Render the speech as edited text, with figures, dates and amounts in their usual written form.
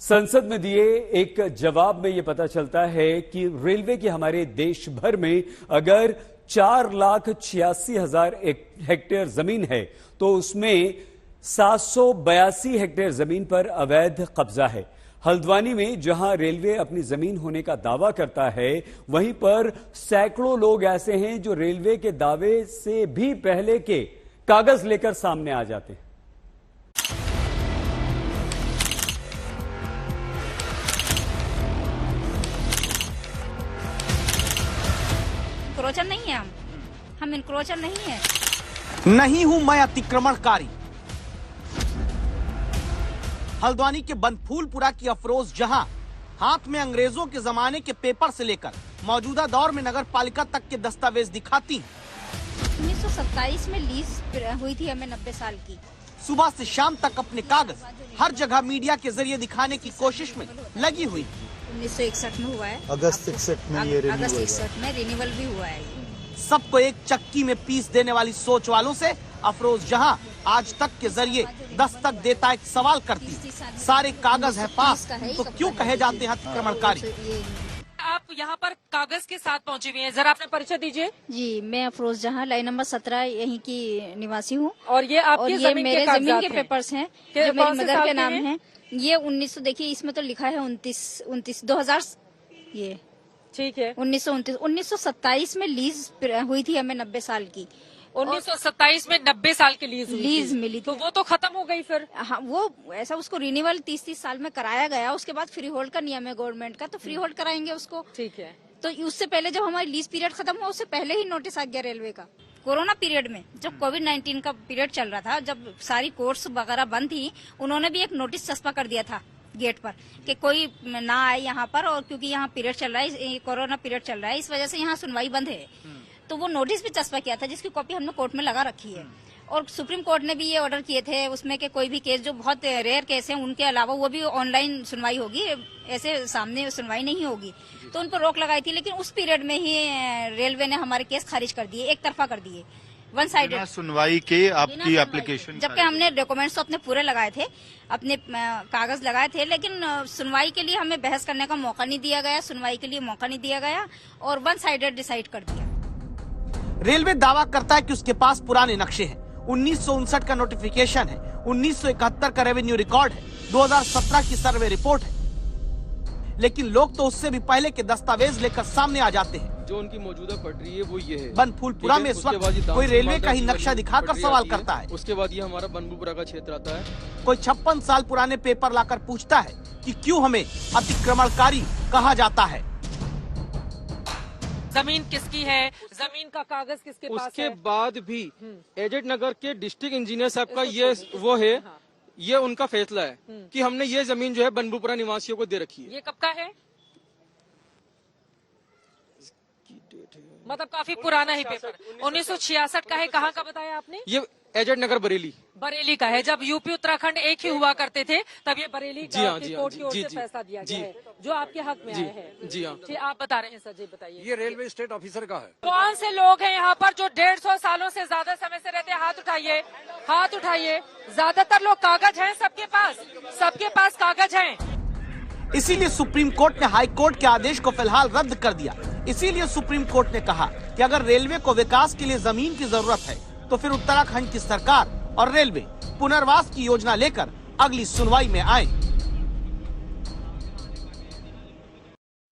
संसद में दिए एक जवाब में यह पता चलता है कि रेलवे की हमारे देश भर में अगर 4,86,000 हेक्टेयर जमीन है तो उसमें 782 हेक्टेयर जमीन पर अवैध कब्जा है। हल्द्वानी में जहां रेलवे अपनी जमीन होने का दावा करता है, वहीं पर सैकड़ों लोग ऐसे हैं जो रेलवे के दावे से भी पहले के कागज लेकर सामने आ जाते हैं। इंक्रोचर नहीं है, हम इंक्रोचर नहीं है। नहीं हूं मैं अतिक्रमणकारी। हल्द्वानी के बनफूलपुरा की अफरोज जहां हाथ में अंग्रेजों के जमाने के पेपर से लेकर मौजूदा दौर में नगर पालिका तक के दस्तावेज दिखाती। 1927 में लीज हुई थी हमें 90 साल की। सुबह से शाम तक अपने कागज हर जगह मीडिया के जरिए दिखाने की कोशिश में लगी हुई। 1961 में हुआ है, अगस्त 61 में ये अगस्त 61 में रिन्यूअल भी हुआ है। सबको एक चक्की में पीस देने वाली सोच वालों से अफरोज जहां आज तक के जरिए दस्तक देता एक सवाल करती, सारे कागज है पास तो क्यों कहे जाते हैं अतिक्रमणकारी। आप यहाँ पर कागज के साथ पहुँची हुई हैं, जरा अपना परिचय दीजिए। जी, मैं अफरोज जहां लाइन नंबर 17 यहीं की निवासी हूँ। और ये आपकी जमीन मेरे जमीन के पेपर्स हैं जो मेरी मदर के नाम है। ये 1900 देखिए इसमें तो लिखा है 2000 ये ठीक है। 1927 में लीज हुई थी हमें 90 साल की। 1927 में 90 साल की लीज मिली तो वो तो खत्म हो गई फिर। हाँ, वो ऐसा उसको रिन्यूअल 30 साल में कराया गया। उसके बाद फ्री होल्ड का नियम है गवर्नमेंट का, तो फ्री होल्ड कराएंगे उसको। ठीक है। तो उससे पहले जब हमारी लीज पीरियड खत्म हुआ उससे पहले ही नोटिस आ गया रेलवे का। कोरोना पीरियड में जब कोविड-19 का पीरियड चल रहा था, जब सारी कोर्स वगैरह बंद थी, उन्होंने भी एक नोटिस चस्पा कर दिया था गेट पर कि कोई ना आए यहाँ पर, और क्योंकि यहाँ पीरियड चल रहा है, कोरोना पीरियड चल रहा है, इस वजह से यहाँ सुनवाई बंद है। तो वो नोटिस भी चस्पा किया था जिसकी कॉपी हमने कोर्ट में लगा रखी है। और सुप्रीम कोर्ट ने भी ये ऑर्डर किए थे उसमें कि कोई भी केस जो बहुत रेयर केस है उनके अलावा वो भी ऑनलाइन सुनवाई होगी, ऐसे सामने सुनवाई नहीं होगी। तो उन पर रोक लगाई थी, लेकिन उस पीरियड में ही रेलवे ने हमारे केस खारिज कर दिए, एक तरफा कर दिए, वन साइडेड सुनवाई के आपकी एप्लीकेशन। जबकि हमने डॉक्यूमेंट्स तो अपने पूरे लगाए थे, अपने कागज लगाए थे, लेकिन सुनवाई के लिए हमें बहस करने का मौका नहीं दिया गया, सुनवाई के लिए मौका नहीं दिया गया और वन साइडेड डिसाइड कर दिया। रेलवे दावा करता है कि उसके पास पुराने नक्शे हैं, 1959 का नोटिफिकेशन है, 1971 का रेवेन्यू रिकॉर्ड है, 2017 की सर्वे रिपोर्ट है, लेकिन लोग तो उससे भी पहले के दस्तावेज लेकर सामने आ जाते हैं। जो उनकी मौजूदा पटरी है वो ये है। बनफूलपुरा में इस वक्त कोई रेलवे का ही नक्शा दिखाकर सवाल करता है। उसके बाद ये हमारा बनफूलपुरा का क्षेत्र आता है। कोई 56 साल पुराने पेपर लाकर पूछता है कि क्यों हमें अतिक्रमणकारी कहा जाता है। जमीन किसकी है, जमीन का कागज किसके पास है। उसके बाद भी एजेड नगर के डिस्ट्रिक्ट इंजीनियर साहब का ये वो है, ये उनका फैसला है कि हमने ये जमीन जो है बनफूलपुरा निवासियों को दे रखी है। ये कब का है? मतलब काफी पुराना ही पेपर, 1966 का है। कहाँ का बताया आपने? ये एजेड नगर बरेली का है। जब यूपी उत्तराखंड एक ही हुआ करते थे तब ये बरेली जी हाँ, कोर्ट की ओर से फैसला दिया गया है जो आपके हक में आया है। जी हाँ। आप बता रहे हैं सर जी, बताइए। ये रेलवे स्टेट ऑफिसर का है। कौन से लोग हैं यहाँ पर जो 150 सालों से ज्यादा समय से रहते हैं? हाथ उठाइए, हाथ उठाइए। ज्यादातर लोग कागज हैं सबके पास कागज हैं। इसीलिए सुप्रीम कोर्ट ने हाई कोर्ट के आदेश को फिलहाल रद्द कर दिया। इसीलिए सुप्रीम कोर्ट ने कहा कि अगर रेलवे को विकास के लिए जमीन की जरूरत है तो फिर उत्तराखंड की सरकार और रेलवे पुनर्वास की योजना लेकर अगली सुनवाई में आए।